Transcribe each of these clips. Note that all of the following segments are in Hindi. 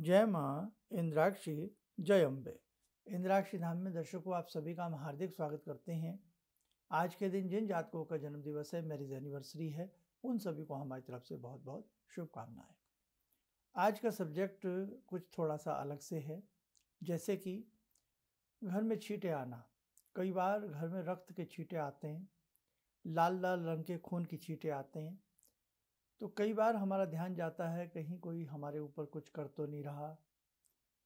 जय माँ इंद्राक्षी, जय अम्बे। इंद्राक्षी धाम में दर्शकों आप सभी का हम हार्दिक स्वागत करते हैं। आज के दिन जिन जातकों का जन्म दिवस है, मैरिज एनिवर्सरी है, उन सभी को हमारी तरफ से बहुत बहुत शुभकामनाएं। आज का सब्जेक्ट कुछ थोड़ा सा अलग से है, जैसे कि घर में छींटे आना। कई बार घर में रक्त के छींटे आते हैं, लाल लाल रंग के खून की छींटे आते हैं। तो कई बार हमारा ध्यान जाता है कहीं कोई हमारे ऊपर कुछ कर तो नहीं रहा,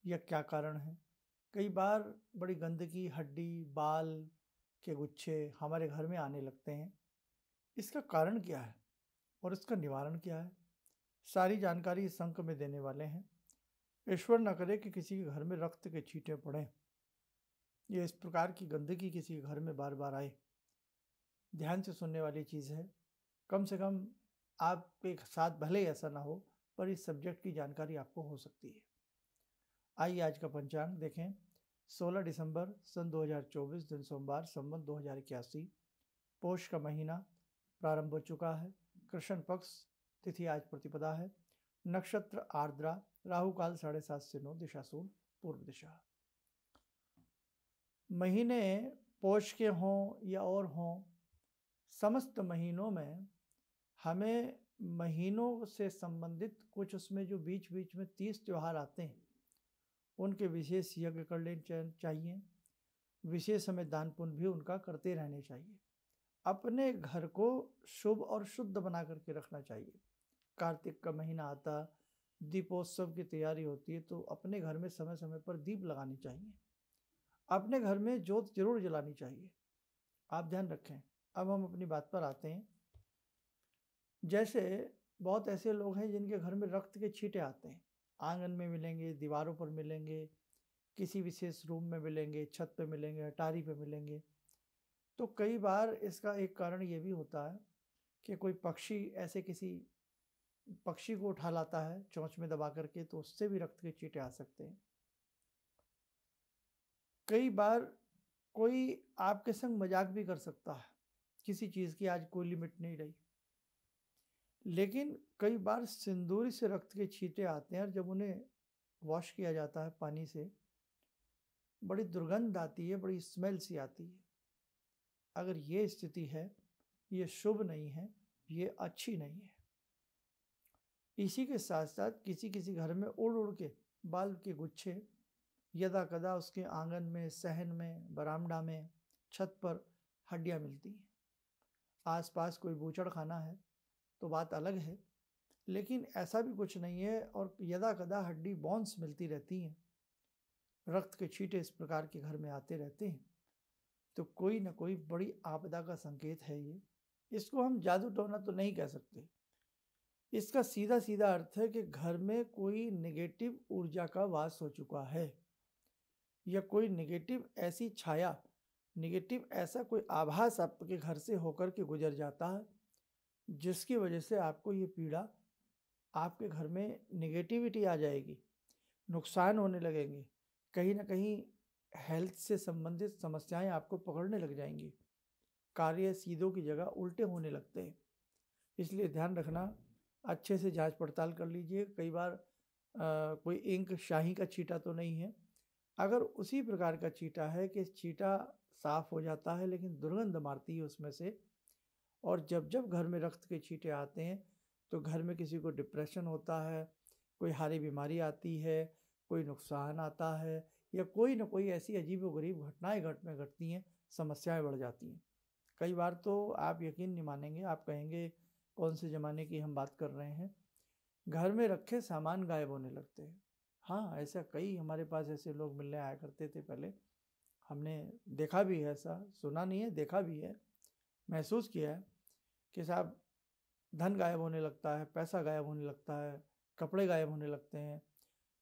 या क्या कारण है। कई बार बड़ी गंदगी, हड्डी, बाल के गुच्छे हमारे घर में आने लगते हैं। इसका कारण क्या है और इसका निवारण क्या है, सारी जानकारी इस अंक में देने वाले हैं। ईश्वर न करे कि किसी के घर में रक्त के छींटे पड़े या इस प्रकार की गंदगी किसी के घर में बार बार आए। ध्यान से सुनने वाली चीज़ है। कम से कम आपके साथ भले ही ऐसा ना हो, पर इस सब्जेक्ट की जानकारी आपको हो सकती है। आइए आज का पंचांग देखें। 16 दिसंबर सन 2024, दिन सोमवार, संवत 2081। पोष का महीना प्रारंभ हो चुका है। कृष्ण पक्ष, तिथि आज प्रतिपदा है। नक्षत्र आर्द्रा, राहु काल 7:30 से 9, दिशा शूल पूर्व दिशा। महीने पोष के हों या और हों, समस्त महीनों में हमें महीनों से संबंधित कुछ उसमें जो बीच बीच में 30 त्यौहार आते हैं, उनके विशेष यज्ञ कर लेने चाहिए। विशेष हमें दान पुण्य भी उनका करते रहने चाहिए। अपने घर को शुभ और शुद्ध बना करके रखना चाहिए। कार्तिक का महीना आता, दीपोत्सव की तैयारी होती है, तो अपने घर में समय समय पर दीप लगाने चाहिए। अपने घर में जोत जरूर जलानी चाहिए। आप ध्यान रखें। अब हम अपनी बात पर आते हैं। जैसे बहुत ऐसे लोग हैं जिनके घर में रक्त के छींटे आते हैं। आंगन में मिलेंगे, दीवारों पर मिलेंगे, किसी विशेष रूम में मिलेंगे, छत पे मिलेंगे, अटारी पे मिलेंगे। तो कई बार इसका एक कारण ये भी होता है कि कोई पक्षी ऐसे किसी पक्षी को उठा लाता है चोंच में दबा करके, तो उससे भी रक्त के छींटे आ सकते हैं। कई बार कोई आपके संग मजाक भी कर सकता है किसी चीज़ की, आज कोई लिमिट नहीं रही। लेकिन कई बार सिंदूरी से रक्त के छींटे आते हैं और जब उन्हें वॉश किया जाता है पानी से, बड़ी दुर्गंध आती है, बड़ी स्मेल सी आती है। अगर ये स्थिति है, ये शुभ नहीं है, ये अच्छी नहीं है। इसी के साथ साथ किसी किसी घर में उड़ उड़ के बाल के गुच्छे यदा कदा उसके आंगन में, सहन में, बरामदा में, छत पर हड्डियां मिलती हैं। आसपास कोई बूचड़ खाना है तो बात अलग है, लेकिन ऐसा भी कुछ नहीं है और यदा कदा हड्डी बोन्स मिलती रहती हैं, रक्त के छींटे इस प्रकार के घर में आते रहते हैं, तो कोई ना कोई बड़ी आपदा का संकेत है ये। इसको हम जादू टोना तो नहीं कह सकते। इसका सीधा सीधा अर्थ है कि घर में कोई नेगेटिव ऊर्जा का वास हो चुका है, या कोई नेगेटिव ऐसी छाया, नेगेटिव ऐसा कोई आभास आपके घर से होकर के गुजर जाता है, जिसकी वजह से आपको ये पीड़ा, आपके घर में नेगेटिविटी आ जाएगी, नुकसान होने लगेंगे, कहीं ना कहीं हेल्थ से संबंधित समस्याएं आपको पकड़ने लग जाएंगी, कार्य सीधों की जगह उल्टे होने लगते हैं। इसलिए ध्यान रखना, अच्छे से जांच पड़ताल कर लीजिए। कई बार कोई इंक शाही का छींटा तो नहीं है। अगर उसी प्रकार का छींटा है कि छींटा साफ हो जाता है लेकिन दुर्गंध मारती है उसमें से, और जब जब घर में रक्त के छींटे आते हैं तो घर में किसी को डिप्रेशन होता है, कोई हारी बीमारी आती है, कोई नुकसान आता है, या कोई ना कोई ऐसी अजीबोगरीब घटनाएं घटती हैं, समस्याएं बढ़ जाती हैं। कई बार तो आप यकीन नहीं मानेंगे, आप कहेंगे कौन से ज़माने की हम बात कर रहे हैं, घर में रखे सामान गायब होने लगते हैं। हाँ, ऐसा कई हमारे पास ऐसे लोग मिलने आया करते थे पहले। हमने देखा भी है, ऐसा सुना नहीं है, देखा भी है, महसूस किया है कि साहब धन गायब होने लगता है, पैसा गायब होने लगता है, कपड़े गायब होने लगते हैं,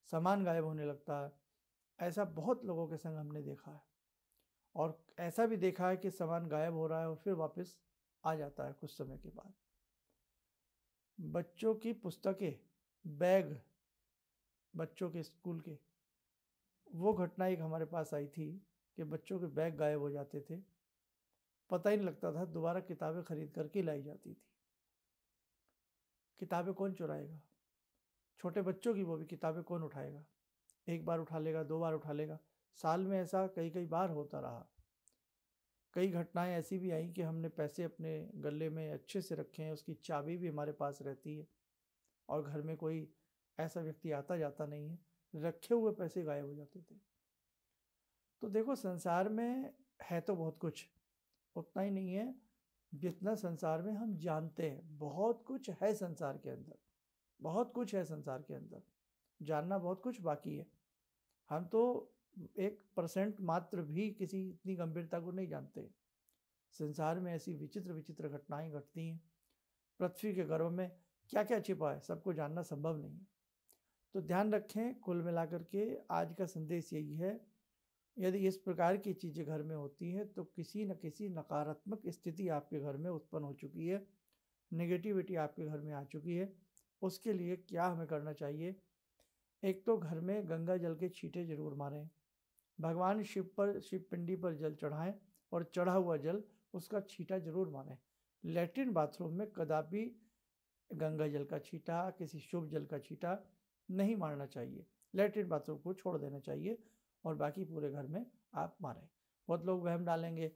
सामान गायब होने लगता है। ऐसा बहुत लोगों के संग हमने देखा है, और ऐसा भी देखा है कि सामान गायब हो रहा है और फिर वापस आ जाता है कुछ समय के बाद। बच्चों की पुस्तकें, बैग, बच्चों के स्कूल के, वो घटना एक हमारे पास आई थी कि बच्चों के बैग गायब हो जाते थे, पता ही नहीं लगता था, दोबारा किताबें खरीद करके लाई जाती थी। किताबें कौन चुराएगा? छोटे बच्चों की वो भी किताबें कौन उठाएगा? एक बार उठा लेगा, 2 बार उठा लेगा। साल में ऐसा कई बार होता रहा। कई घटनाएं ऐसी भी आई कि हमने पैसे अपने गले में अच्छे से रखे हैं, उसकी चाबी भी हमारे पास रहती है और घर में कोई ऐसा व्यक्ति आता जाता नहीं है, रखे हुए पैसे गायब हो जाते थे। तो देखो, संसार में है तो बहुत कुछ, उतना ही नहीं है जितना संसार में हम जानते हैं। बहुत कुछ है संसार के अंदर, बहुत कुछ है संसार के अंदर, जानना बहुत कुछ बाकी है। हम तो 1% मात्र भी किसी इतनी गंभीरता को नहीं जानते। संसार में ऐसी विचित्र विचित्र घटनाएं घटती हैं। पृथ्वी के गर्भ में क्या क्या छिपा है, सबको जानना संभव नहीं है। तो ध्यान रखें, कुल मिलाकर के आज का संदेश यही है, यदि इस प्रकार की चीज़ें घर में होती हैं तो किसी न किसी नकारात्मक स्थिति आपके घर में उत्पन्न हो चुकी है, नेगेटिविटी आपके घर में आ चुकी है। उसके लिए क्या हमें करना चाहिए? एक तो घर में गंगा जल के छींटे जरूर मारें, भगवान शिव पिंडी पर जल चढ़ाएं और चढ़ा हुआ जल उसका छींटा जरूर मारें। लैट्रिन बाथरूम में कदापि गंगा जल का छींटा, किसी शुभ जल का छींटा नहीं मारना चाहिए। लैट्रिन बाथरूम को छोड़ देना चाहिए और बाकी पूरे घर में आप मारें। बहुत लोग वहम डालेंगे,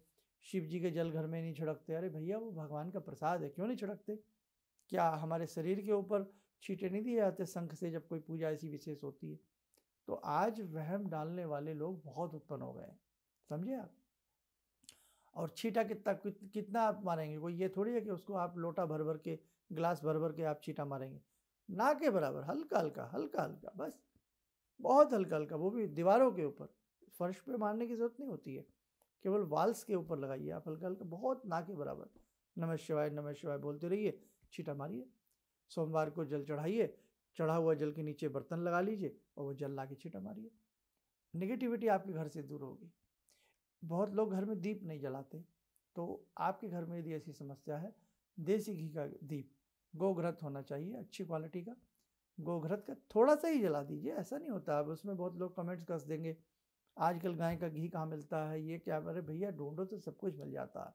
शिव जी के जल घर में नहीं छिड़कते। अरे भैया, वो भगवान का प्रसाद है, क्यों नहीं छिड़कते? क्या हमारे शरीर के ऊपर छींटे नहीं दिए जाते शंख से जब कोई पूजा ऐसी विशेष होती है? तो आज वहम डालने वाले लोग बहुत उत्पन्न हो गए हैं, समझे आप? और छींटा कितना आप मारेंगे? कोई ये थोड़ी है कि उसको आप लोटा भर भर के, गिलास भर भर के आप छींटा मारेंगे। ना के बराबर, हल्का हल्का हल्का हल्का, बस बहुत हल्का हल्का, वो भी दीवारों के ऊपर। फर्श पे मारने की जरूरत नहीं होती है, केवल वाल्स के ऊपर लगाइए आप, हल्का हल्का, बहुत ना के बराबर। नमः शिवाय बोलते रहिए, छींटा मारिए। सोमवार को जल चढ़ाइए, चढ़ा हुआ जल के नीचे बर्तन लगा लीजिए और वो जल ला के छींटा मारिए। नेगेटिविटी आपके घर से दूर होगी। बहुत लोग घर में दीप नहीं जलाते, तो आपके घर में यदि ऐसी समस्या है, देसी घी का दीप, गोघृत होना चाहिए अच्छी क्वालिटी का, गोघृत का थोड़ा सा ही जला दीजिए, ऐसा नहीं होता। अब उसमें बहुत लोग कमेंट्स कस देंगे, आजकल गाय का घी कहाँ मिलता है, ये क्या? अरे भैया, ढूंढो तो सब कुछ मिल जाता है,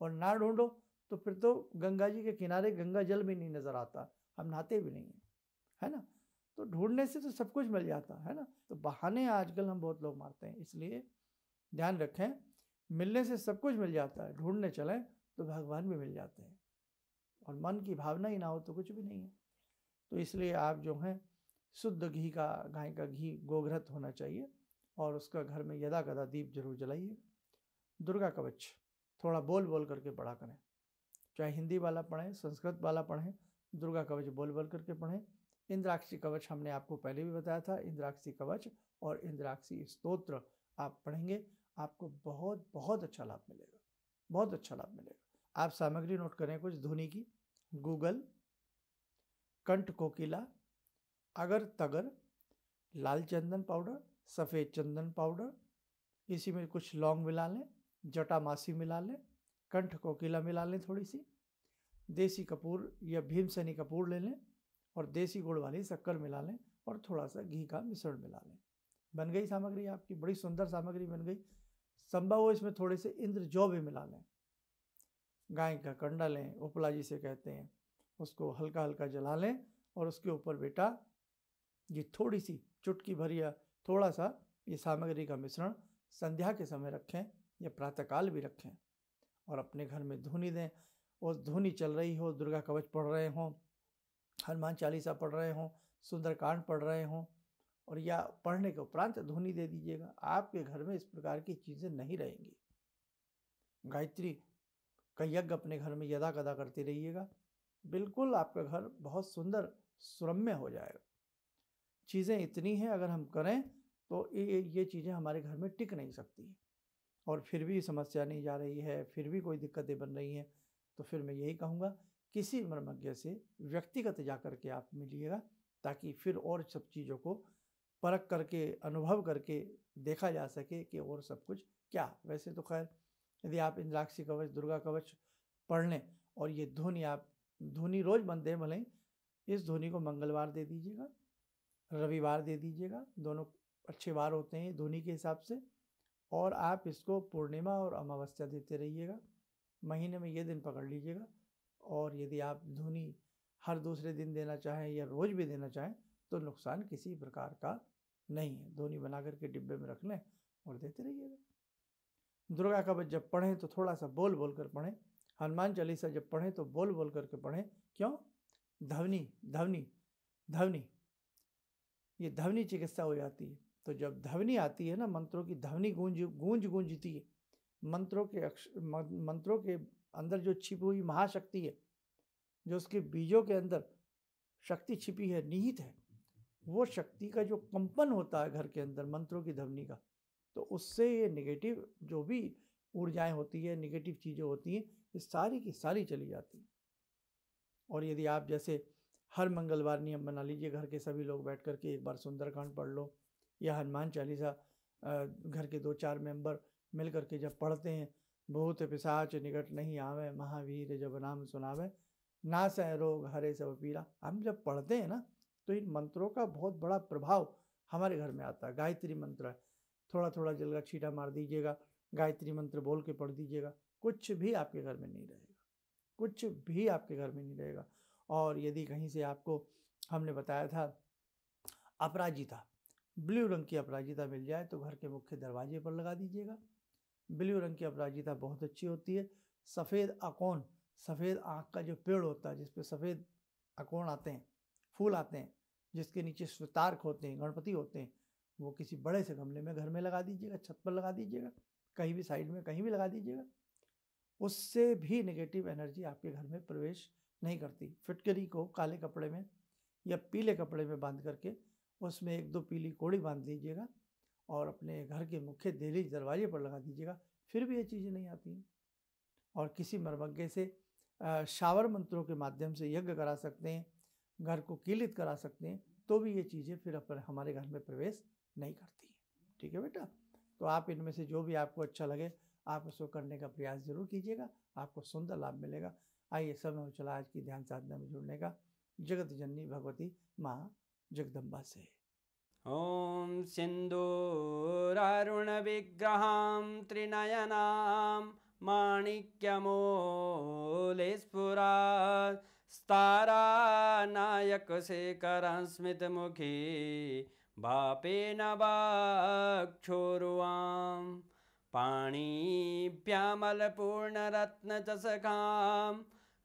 और ना ढूंढो तो फिर तो गंगा जी के किनारे गंगा जल भी नहीं नजर आता, हम नहाते भी नहीं है ना? तो ढूंढने से तो सब कुछ मिल जाता है ना? तो बहाने आजकल हम बहुत लोग मारते हैं, इसलिए ध्यान रखें, मिलने से सब कुछ मिल जाता है, ढूंढने चलें तो भगवान भी मिल जाते हैं, और मन की भावना ही ना हो तो कुछ भी नहीं है। तो इसलिए आप जो हैं, शुद्ध घी का, गाय का घी, गोघृत होना चाहिए, और उसका घर में यदा कदा दीप जरूर जलाइए। दुर्गा कवच थोड़ा बोल बोल करके पढ़ा करें, चाहे हिंदी वाला पढ़ें, संस्कृत वाला पढ़ें, दुर्गा कवच बोल बोल करके पढ़ें। इंद्राक्षी कवच हमने आपको पहले भी बताया था, इंद्राक्षी कवच और इंद्राक्षी स्तोत्र आप पढ़ेंगे, आपको बहुत बहुत अच्छा लाभ मिलेगा, बहुत अच्छा लाभ मिलेगा। आप सामग्री नोट करें कुछ धुनी की: गूगल, कंठ कोकिला, अगर तगर, लाल चंदन पाउडर, सफ़ेद चंदन पाउडर, इसी में कुछ लौंग मिला लें, जटामासी मिला लें, कंठ कोकिला मिला लें, थोड़ी सी देसी कपूर या भीमसेनी कपूर ले लें, और देसी गुड़ वाली शक्कर मिला लें, और थोड़ा सा घी का मिश्रण मिला लें। बन गई सामग्री आपकी, बड़ी सुंदर सामग्री बन गई। संभव हो इसमें थोड़े से इंद्र जौ भी मिला लें। गाय का कंडा लें, उपला जिसे कहते हैं, उसको हल्का हल्का जला लें, और उसके ऊपर बेटा ये थोड़ी सी चुटकी भर या थोड़ा सा ये सामग्री का मिश्रण संध्या के समय रखें या प्रातःकाल भी रखें, और अपने घर में धुनी दें। और धुनी चल रही हो, दुर्गा कवच पढ़ रहे हों, हनुमान चालीसा पढ़ रहे हों, सुंदरकांड पढ़ रहे हों, और या पढ़ने के उपरांत धुनी दे दीजिएगा। आपके घर में इस प्रकार की चीज़ें नहीं रहेंगी। गायत्री का यज्ञ अपने घर में यदा कदा करते रहिएगा, बिल्कुल आपका घर बहुत सुंदर सुरम्य हो जाएगा। चीज़ें इतनी हैं, अगर हम करें तो ये चीज़ें हमारे घर में टिक नहीं सकती, और फिर भी समस्या नहीं जा रही है, फिर भी कोई दिक्कतें बन रही हैं, तो फिर मैं यही कहूँगा, किसी मर्मज्ञ से व्यक्तिगत जा कर के आप मिलिएगा, ताकि फिर और सब चीज़ों को परख करके, अनुभव करके देखा जा सके कि और सब कुछ क्या। वैसे तो खैर, यदि आप इंद्राक्षी कवच, दुर्गा कवच पढ़ लें, और ये धुनी आप धुनी रोज़ बनते हैं, भले इस धुनी को मंगलवार दे दीजिएगा, रविवार दे दीजिएगा, दोनों अच्छे वार होते हैं धुनी के हिसाब से, और आप इसको पूर्णिमा और अमावस्या देते रहिएगा। महीने में ये दिन पकड़ लीजिएगा, और यदि आप धुनी हर दूसरे दिन देना चाहें या रोज़ भी देना चाहें तो नुकसान किसी प्रकार का नहीं है। धोनी बना करके डिब्बे में रख लें और देते रहिएगा। दुर्गा कवच जब पढ़ें तो थोड़ा सा बोल बोल कर पढ़ें। हनुमान चालीसा जब पढ़ें तो बोल बोल करके पढ़ें। क्यों? ध्वनि ध्वनि ध्वनि, ये ध्वनि चिकित्सा हो जाती है। तो जब ध्वनि आती है ना, मंत्रों की ध्वनि गूंजती है, मंत्रों के अंदर जो छिपी हुई महाशक्ति है, जो उसके बीजों के अंदर शक्ति छिपी है, निहित है, वो शक्ति का जो कंपन होता है घर के अंदर मंत्रों की ध्वनि का, तो उससे ये नेगेटिव जो भी ऊर्जाएं होती है, नेगेटिव चीज़ें होती हैं, ये सारी की सारी चली जाती हैं। और यदि आप जैसे हर मंगलवार नियम बना लीजिए, घर के सभी लोग बैठ करके एक बार सुंदरकांड पढ़ लो, या हनुमान चालीसा घर के 2-4 मेंबर मिल करके जब पढ़ते हैं, भूत पिशाच निकट नहीं आवे, महावीर जब नाम सुनावे, नासै रोग हरे सब पीरा। हम जब पढ़ते हैं ना, तो इन मंत्रों का बहुत बड़ा प्रभाव हमारे घर में आता है। गायत्री मंत्र है, थोड़ा थोड़ा जल का छींटा मार दीजिएगा, गायत्री मंत्र बोल के पढ़ दीजिएगा, कुछ भी आपके घर में नहीं रहेगा, कुछ भी आपके घर में नहीं रहेगा। और यदि कहीं से आपको, हमने बताया था अपराजिता, ब्लू रंग की अपराजिता मिल जाए तो घर के मुख्य दरवाजे पर लगा दीजिएगा। ब्लू रंग की अपराजिता बहुत अच्छी होती है। सफ़ेद अकोन, सफ़ेद आँख का जो पेड़ होता है, जिस पे सफ़ेद अकोन आते हैं, फूल आते हैं, जिसके नीचे श्वेतार्क होते हैं, गणपति होते हैं, वो किसी बड़े से गमले में घर में लगा दीजिएगा, छत पर लगा दीजिएगा, कहीं भी साइड में कहीं भी लगा दीजिएगा। उससे भी नेगेटिव एनर्जी आपके घर में प्रवेश नहीं करती। फिटकरी को काले कपड़े में या पीले कपड़े में बांध करके उसमें 1-2 पीली कोड़ी बांध दीजिएगा और अपने घर के मुख्य दहलीज दरवाजे पर लगा दीजिएगा, फिर भी ये चीज़ें नहीं आती हैं। और किसी मर्मज्ञ से शावर मंत्रों के माध्यम से यज्ञ करा सकते हैं, घर को कीलित करा सकते हैं, तो भी ये चीज़ें फिर हमारे घर में प्रवेश नहीं करती हैं। ठीक है बेटा? तो आप इनमें से जो भी आपको अच्छा लगे, आप उसको करने का प्रयास जरूर कीजिएगा, आपको सुंदर लाभ मिलेगा। आइए, समय हो चला आज की ध्यान साधना में जुड़ने का। जगत जननी भगवती माँ जगदम्बा से। ॐ सिन्दूरारुणविग्रहां त्रिनयनां माणिक्यमौलिस्फुरात् स्तारानायकशेखरं स्मितमुखी वापेन वक्षोरुवां पाणिभ्यामलपूर्णरत्नचषकां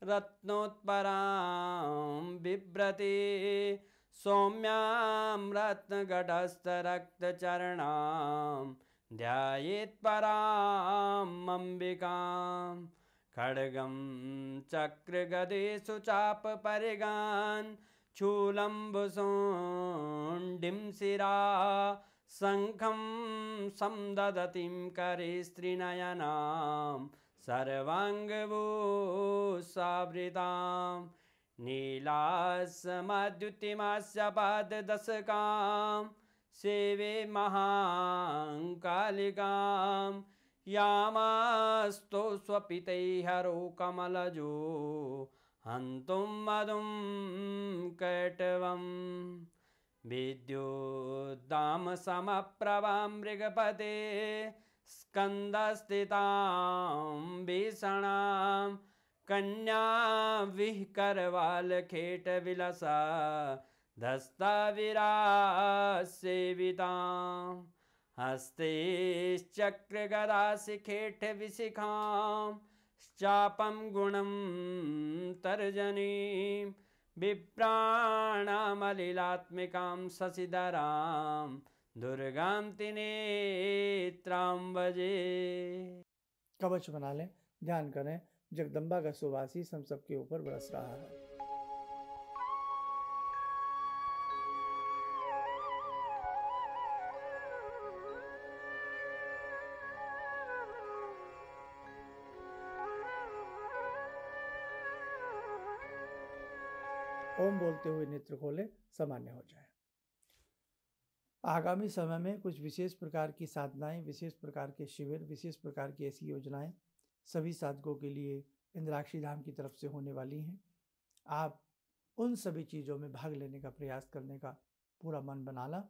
रत्नोत्परां बिभ्रति सौम्यां रत्नघटस्थरक्तचरणां ध्यायेत् परां अम्बिकां खड्गं चक्रगदेषु चापपरिगान् शूलम्बुशोण्डिं शिरा शङ्खं संदधतीं करे स्त्रीनयनां सर्वाङ्गभूषावृताम् नीलासमद्युतिमास्य पाददशकां सेवे महाकालिकां यामास्तो स्वपितैहरो कमलजो हन्तुं मधुं कैटवं विद्युद्दामसमप्रभां मृगपते स्कन्दस्थितां भीषणां कन्या विहकरवालखेटविलसा धस्ताविरासेवितां हस्तैश्चक्रगदाशिखेटविशिखां चापं गुणं तर्जनीं विप्राणामलिलात्मिकां शशिधरां दुर्गां त्रिनेत्रां भजे। कवच बना लें, ध्यान करें, जगदम्बा का सुवासी हम सबके ऊपर बरस रहा है। ओम बोलते हुए नेत्र खोले, सामान्य हो जाए। आगामी समय में कुछ विशेष प्रकार की साधनाएं, विशेष प्रकार के शिविर, विशेष प्रकार की ऐसी योजनाएं सभी साधकों के लिए इंद्राक्षी धाम की तरफ से होने वाली हैं। आप उन सभी चीज़ों में भाग लेने का प्रयास करने का पूरा मन बना ला,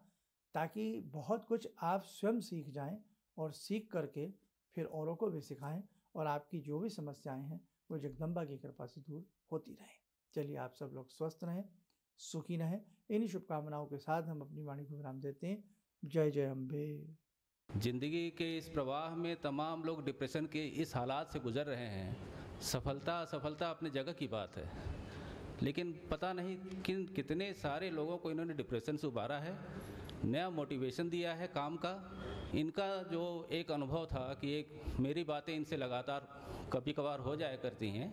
ताकि बहुत कुछ आप स्वयं सीख जाएं और सीख करके फिर औरों को भी सिखाएं और आपकी जो भी समस्याएं हैं वो जगदम्बा की कृपा से दूर होती रहें। चलिए, आप सब लोग स्वस्थ रहें, सुखी रहें। इन्हीं शुभकामनाओं के साथ हम अपनी वाणी को विराम देते हैं। जय जय अम्बे। जिंदगी के इस प्रवाह में तमाम लोग डिप्रेशन के इस हालात से गुजर रहे हैं। सफलता असफलता अपनी जगह की बात है, लेकिन पता नहीं कितने सारे लोगों को इन्होंने डिप्रेशन से उबारा है, नया मोटिवेशन दिया है काम का। इनका जो एक अनुभव था कि एक मेरी बातें इनसे लगातार कभी कभार हो जाया करती हैं।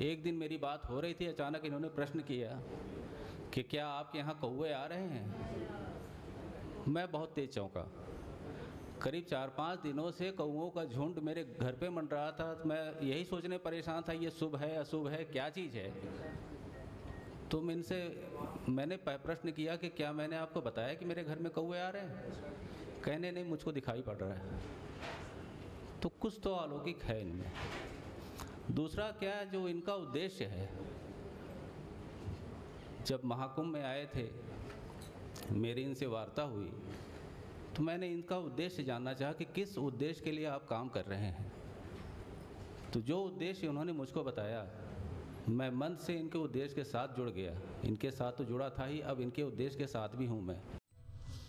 एक दिन मेरी बात हो रही थी, अचानक इन्होंने प्रश्न किया कि क्या आपके यहाँ कौवे आ रहे हैं। मैं बहुत तेज चौंका। करीब 4-5 दिनों से कौवों का झुंड मेरे घर पे मंडरा था। मैं यही सोचने परेशान था, ये शुभ है अशुभ है, क्या चीज़ है। तो मैंने प्रश्न किया कि क्या मैंने आपको बताया कि मेरे घर में कौवे आ रहे हैं। कहने नहीं, मुझको दिखाई पड़ रहा है। तो कुछ तो अलौकिक है इनमें। दूसरा क्या जो इनका उद्देश्य है, जब महाकुंभ में आए थे, मेरी इनसे वार्ता हुई तो मैंने इनका उद्देश्य जानना चाहा कि किस उद्देश्य के लिए आप काम कर रहे हैं। तो जो उद्देश्य उन्होंने मुझको बताया, मैं मन से इनके उद्देश्य के साथ जुड़ गया। इनके साथ तो जुड़ा था ही, अब इनके उद्देश्य के साथ भी हूँ मैं।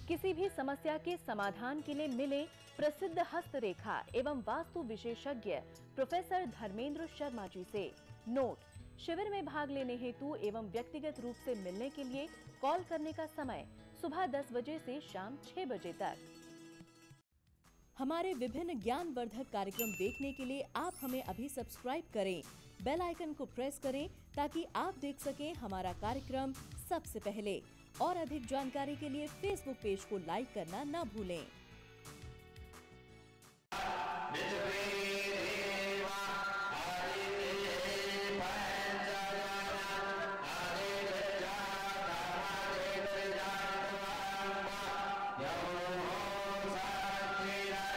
किसी भी समस्या के समाधान के लिए मिले प्रसिद्ध हस्तरेखा एवं वास्तु विशेषज्ञ प्रोफेसर धर्मेंद्र शर्मा जी से। नोट: शिविर में भाग लेने हेतु एवं व्यक्तिगत रूप से मिलने के लिए कॉल करने का समय सुबह 10 बजे से शाम 6 बजे तक। हमारे विभिन्न ज्ञानवर्धक कार्यक्रम देखने के लिए आप हमें अभी सब्सक्राइब करें, बेल आइकन को प्रेस करें ताकि आप देख सकें हमारा कार्यक्रम सबसे पहले। और अधिक जानकारी के लिए फेसबुक पेज को लाइक करना न भूलें।